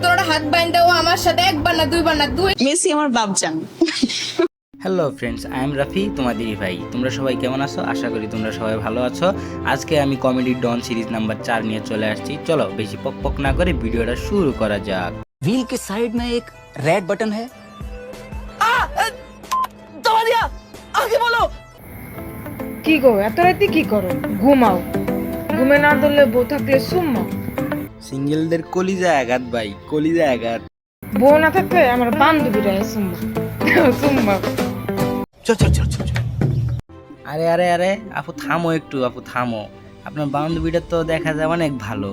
তোরা হাত বাইন্ধা ও আমার সাথে একবার না দুইবার না মেসি আমার বাপজান। Hello friends, I am Rafi, তোমাদের ভাই। তোমরা সবাই কেমন আছো? আশা করি তোমরা সবাই ভালো আছো। আজকে আমি কমেডি ডন সিরিজ নাম্বার 4 নিয়ে চলে আসছি। চলো বেশি পক না করে ভিডিওটা শুরু করা যাক। व्हील के साइड में एक रेड बटन है। दबा दिया, आगे बोलो। কি গো এত রাতে কি করো? ঘুমাও, ঘুমে না ধরলে বউ থাকলে সুম্মা। সিঙ্গেলদের কলিজা আঘাত ভাই, কলিজা আঘাত। বউ না থাকলে আমার বান্ধবীরা সুম্মা সুম্মা। चल चल चल चल। আরে আরে আরে আপু থামো একটু, আপু থামো। আপনার বান্ধবীটা তো দেখা যায় অনেক ভালো।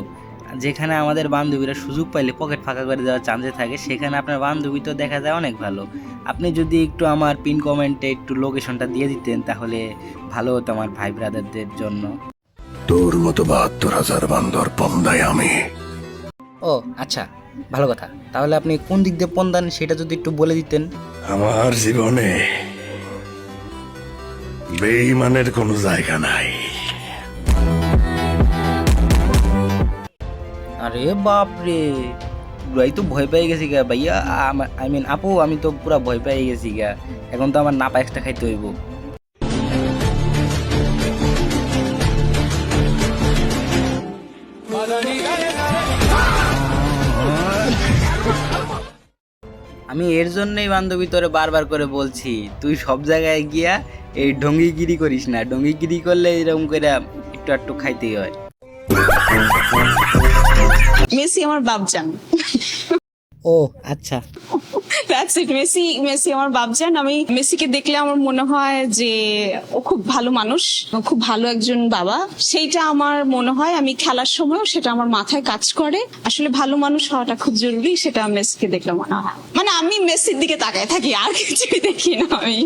যেখানে আমাদের বান্ধবীরা সুযোগ পাইলে পকেট ফাঁকা করে দেওয়ার চান্সে থাকে, সেখানে আপনার বান্ধবী তো দেখা যায় অনেক ভালো। আপনি যদি একটু আমার পিন কমেন্টে একটু লোকেশনটা দিয়ে দিতেন তাহলে ভালো হতো আমার ভাই ব্রাদারদের জন্য। তোর মতো ৭২,০০০ বান্দর পন্দায় আমি। ও আচ্ছা, ভালো কথা। তাহলে আপনি কোন দিক দিয়ে পন্দান সেটা যদি একটু বলে দিতেন। আমার জীবনে বেঈমানের কোনো জায়গা নাই। আরে বাপরে, পুরাই তো ভয় পেয়ে গেছি গা ভাইয়া। আই মিন আপু, আমি তো পুরা ভয় পেয়ে গেছি গা। এখন তো আমার নাপা এক্সট্রা খাইতে হইব। আমি এর জন্যই বান্ধবী তোরে বারবার করে বলছি, তুই সব জায়গায় গিয়া এই ঢঙ্গিগিরি করিস না। ঢঙ্গিগিরি করলে এরকম করে একটু একটু খাইতেই হয়। মেসি আমার বাপজান। ও আচ্ছা, দ্যাটস ইট। মেসি আমার বাপজান। আমি মেসিকে দেখলে আমার মনে হয় যে ও খুব ভালো মানুষ, ও খুব ভালো একজন বাবা। সেইটা আমার মনে হয়, আমি খেলার সময়ও সেটা আমার মাথায় কাজ করে। আসলে ভালো মানুষ হওয়াটা খুব জরুরি, সেটা মেসিকে দেখলে মনে হয়। মানে আমি মেসির দিকে তাকায় থাকি, আর কিছুই দেখি না আমি।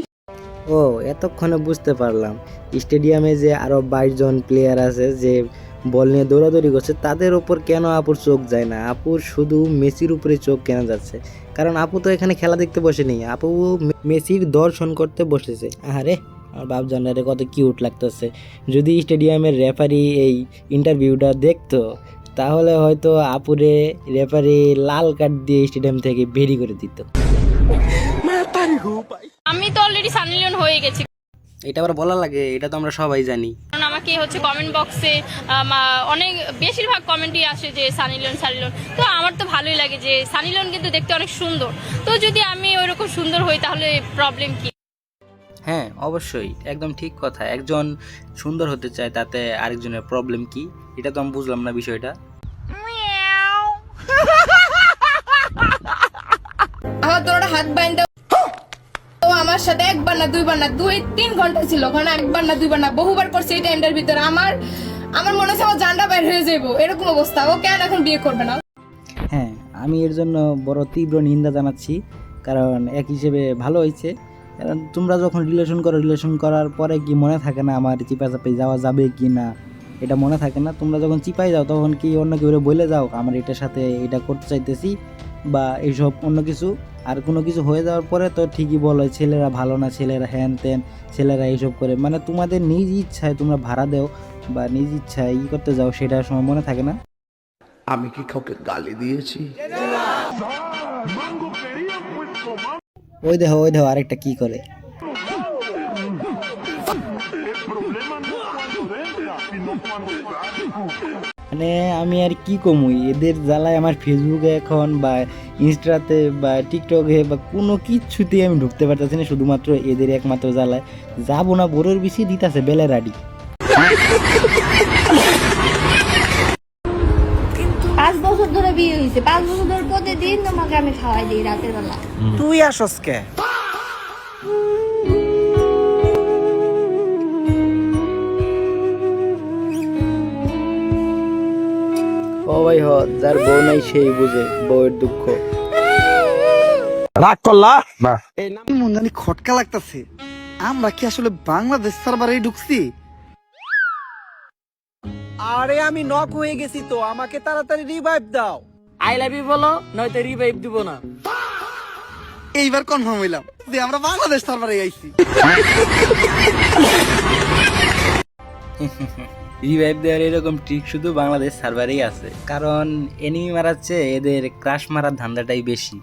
ও এতক্ষণে বুঝতে পারলাম। স্টেডিয়ামে যে আরো 22 জন প্লেয়ার আছে যে বল নিয়ে দৌড়াদৌড়ি করছে, তাদের উপর কেন আপুর চোখ যায় না? আপুর শুধু মেসির উপরে চোখ কেন যাচ্ছে? কারণ আপু তো এখানে খেলা দেখতে বসেনি, আপু মেসির দর্শন করতে বসেছে। আরে আমার বাপজানরে কত কিউট লাগতেছে। যদি স্টেডিয়ামের রেফারি এই ইন্টারভিউটা দেখতো তাহলে হয়তো আপুরে রেফারি লাল কার্ড দিয়ে স্টেডিয়াম থেকে বেরি করে দিত। আমি তো অলরেডি সানি লিওন হয়ে গেছি, এটা আবার বলা লাগে? এটা তো আমরা সবাই জানি। কারণ আমাকে হচ্ছে কমেন্ট বক্সে অনেক বেশিরভাগ কমেন্টই আসে যে সানি লিওন। তো আমার তো ভালোই লাগে যে সানি লিওন কিন্তু দেখতে অনেক সুন্দর। তো যদি আমি ওইরকম সুন্দর হই তাহলে প্রবলেম কি? হ্যাঁ অবশ্যই, একদম ঠিক কথা। একজন সুন্দর হতে চায়, তাতে আরেকজনের প্রবলেম কি? এটা তো আমি বুঝলাম না বিষয়টা। আমার তোরা হাত বাইন্ধা ও আমার সাথে একবার না দুইবার না 2-3 ঘন্টা ছিল ওখানে। একবার না দুইবার না বহুবার করছে এই টাইমটার ভিতরে। আমার মনে হচ্ছে আমার জানটা বাইর হয়ে যাবো, এরকম অবস্থা। ও কেন এখন বিয়ে করবে না? হ্যাঁ, আমি এর জন্য বড় তীব্র নিন্দা জানাচ্ছি। কারণ এক হিসেবে ভালো হয়েছে, কারণ তোমরা যখন রিলেশন করার পরে কি মনে থাকে না আমার চিপাচাপি যাওয়া যাবে কি না? এটা মনে থাকে না। তোমরা যখন চিপাই যাও তখন কি অন্য কেউ বলে যাও আমার এটার সাথে এটা করতে চাইতেছি বা এইসব অন্য কিছু। আর কোনো কিছু হয়ে যাওয়ার পরে তো ঠিকই বলো ছেলেরা ভালো না, ছেলেরা হ্যান ত্যান, ছেলেরা এইসব করে। মানে তোমাদের নিজ ইচ্ছায় তোমরা ভাড়া দেও বা নিজ ইচ্ছায় করতে যাও, সেটার সময় মনে থাকে না। আমি কি কাউকে গালি দিয়েছি? ওই দেখো আরেকটা কি করে। মানে আমি আর কি কমুই, এদের জ্বালায় আমার ফেসবুকে এখন বা ইনস্টাতে বা টিকটকে বা কোনো কিচ্ছুতেই আমি ঢুকতে পারতেছি না, শুধুমাত্র এদের একমাত্র জ্বালায়। যাবো না বোরের বেশি দিতেছে বেলে রাডি। 5 বছর ধরে বিয়ে হয়েছে, 5 বছর ধরে প্রতিদিন তোমাকে আমি খাওয়াই দিই রাতের বেলা। তুই আসস কে? ও ভাই হ, যার বউ নাই সেই বুঝে বউয়ের দুঃখ। রাগ করলা না? মন জানি খটকা লাগতেছে। আমরা কি আসলে বাংলাদেশ সার্ভারেই ঢুকছি? আরে আমি নক হয়ে গেছি তো, আমাকে তাড়াতাড়ি রিভাইভ দাও। আই লাভ ইউ বলো, নয়তো রিভাইভ দিব না। এইবার কনফার্ম হইলাম যে আমরা বাংলাদেশ সার্ভারে আইছি। রিভাইভ দেওয়ার এরকম ট্রিক শুধু বাংলাদেশ সার্ভারেই আছে, কারণ এনিমি মারাচ্ছে এদের ক্রাশ মারার ধান্দাটাই বেশি।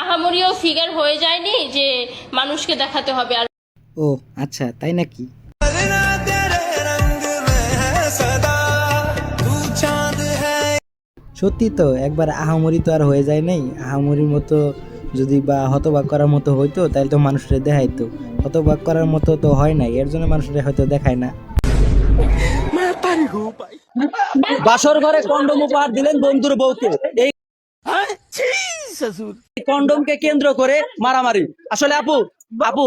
আহামরিও ফিগার হয়ে যায়নি যে মানুষকে দেখাতে হবে। আর ও আচ্ছা, তাই নাকি? সত্যি তো, একবার আহামরি তো আর হয়ে যায় নাই। আহামরির মতো যদি বা হতবাক করার মতো হইতো তাহলে তো মানুষের দেখাইতো, হতবাক করার মতো তো হয় নাই, এর জন্য মানুষের হয়তো দেখায় না। বাসর ঘরে কন্ডম উপহার দিলেন বন্ধুর বউকে, এই কন্ডমকে কেন্দ্র করে মারামারি। আসলে আপু আপু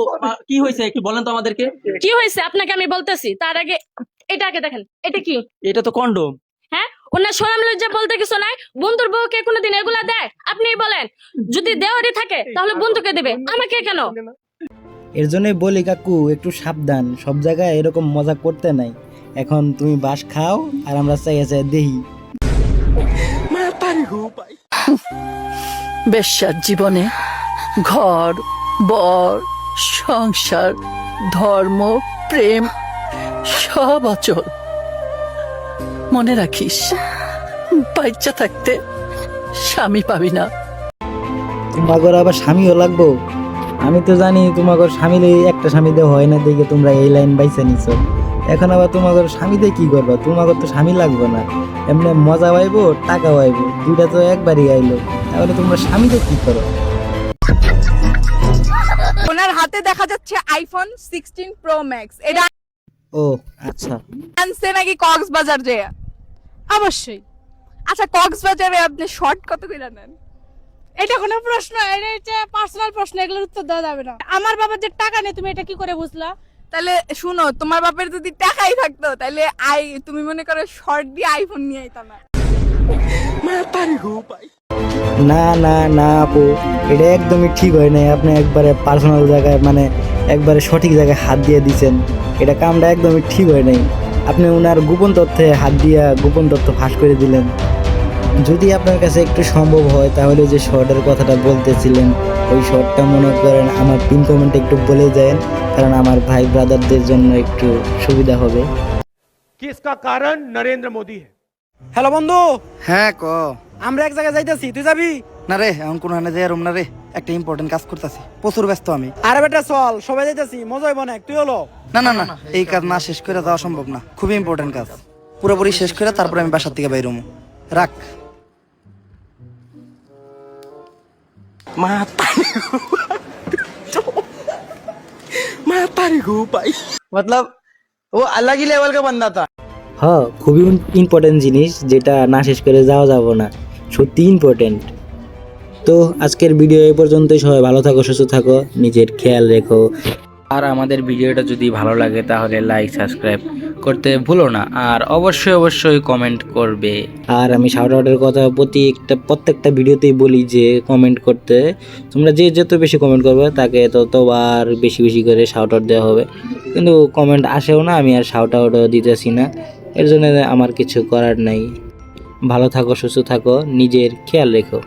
কি হয়েছে একটু বলেন তো আমাদেরকে। কি হয়েছে আপনাকে আমি বলতেছি, তার আগে এটাকে দেখেন, এটা কি? এটা তো কন্ডম। হ্যাঁ, ওনার শরম লজ্জা বলতে কিছু নাই। বন্ধুর বউকে কোনোদিন এগুলা দেয়? আপনিই বলেন। যদি দেওয়ারই থাকে তাহলে বন্ধুকে দেবে, আমাকে কেন? এর জন্যই বলি কাকু, একটু সাবধান, সব জায়গায় এরকম মজা করতে নাই। এখন তুমি বাস খাও আর আমরা চাই দেহি। বেশ্যার জীবনে ঘর, বর, সংসার, ধর্ম, প্রেম সব অচল। মনে রাখিস, বাচ্চা থাকতে স্বামী পাবি না। তোমাগর আবার স্বামীও লাগবো? আমি তো জানি তোমাগর স্বামীর একটা স্বামীতে হয় না দেখে তোমরা এই লাইন বাইছে নিছো। এখন আবার তোমাগর স্বামীতে কি করবা? তোমাগর তো স্বামী লাগবে না, এমনি মজা পাইবো, টাকা পাইবো, দুইটা তো একবারই আইলো। তাহলে তোমরা স্বামীতে কি করো? ওনার হাতে দেখা যাচ্ছে আইফোন 16 প্রো ম্যাক্স। এটা ও আচ্ছা, আনছে নাকি কক্সবাজার যে? অবশ্যই। আচ্ছা, কক্সবাজারে আপনি শর্ট কত করে নেন? এটা কোনো প্রশ্ন? এটা পার্সোনাল প্রশ্ন, এগুলোর উত্তর দেওয়া যাবে না। আমার বাবার যে টাকা নেই, তুমি এটা কি করে বুঝলা? তাহলে শুনো, তোমার বাপের যদি টাকাই থাকতো তাহলে তুমি মনে করো শর্ট দিয়ে আইফোন নিয়ে আইতা না? না না না আপু, এটা একদমই ঠিক হয় নাই। আপনি একবারে পার্সোনাল জায়গায়, মানে একবারে সঠিক জায়গায় হাত দিয়ে দিচ্ছেন। এটা কামটা একদমই ঠিক হয় নাই। আপনি ওনার গোপন তথ্যে হাত দিয়া গোপন তথ্য ফাঁস করে দিলেন। যদি আপনার কাছে একটু সম্ভব হয় তাহলে যে শর্টের কথাটা বলতেছিলেন, ওই শর্টটা মনে করেন আমার পিন কমেন্টে একটু বলে দেন, কারণ আমার ভাই ব্রাদারদের জন্য একটু সুবিধা হবে। কি इसका कारण নরেন্দ্র মোদি है। হ্যালো বন্ধু, হ্যাঁ ক। আমরা এক জায়গায় যাইতেছি, তুই যাবি? না রে, এখন কোনো হানে যাই রুম না রে, একটা ইম্পর্টেন্ট কাজ করতেছি, প্রচুর ব্যস্ত আমি। আরে বেটা চল, সবাই যাইতেছি, মজা হইব না? তুই হলো না না না, এই কাজ না শেষ করে যাওয়া সম্ভব না, খুবই ইম্পর্টেন্ট কাজ। পুরোপুরি শেষ করে তারপরে আমি বাসার থেকে বাইর হবো। রাখ। मतलब वो अलग ही लेवल का बंदा था। হ্যাঁ, খুবই ইম্পর্টেন্ট জিনিস, যেটা না শেষ করে যাওয়া যাব না, সত্যি ইম্পর্টেন্ট। তো আজকের ভিডিও এই পর্যন্তই। সবাই ভালো থাকো, সুস্থ থাকো, নিজের খেয়াল রেখো। আর আমাদের ভিডিওটা যদি ভালো লাগে তাহলে লাইক, সাবস্ক্রাইব করতে ভুলো না, আর অবশ্যই অবশ্যই কমেন্ট করবে। আর আমি শাউট আউটের কথা প্রত্যেকটা ভিডিওতেই বলি যে কমেন্ট করতে, তোমরা যে যত বেশি কমেন্ট করবে তাকে ততবার বেশি বেশি করে শাউট আউট দেওয়া হবে। কিন্তু কমেন্ট আসেও না, আমি আর শাউট আউটও দিতেছি না, এর জন্য আমার কিছু করার নাই। ভালো থাকো, সুস্থ থাকো, নিজের খেয়াল রেখো।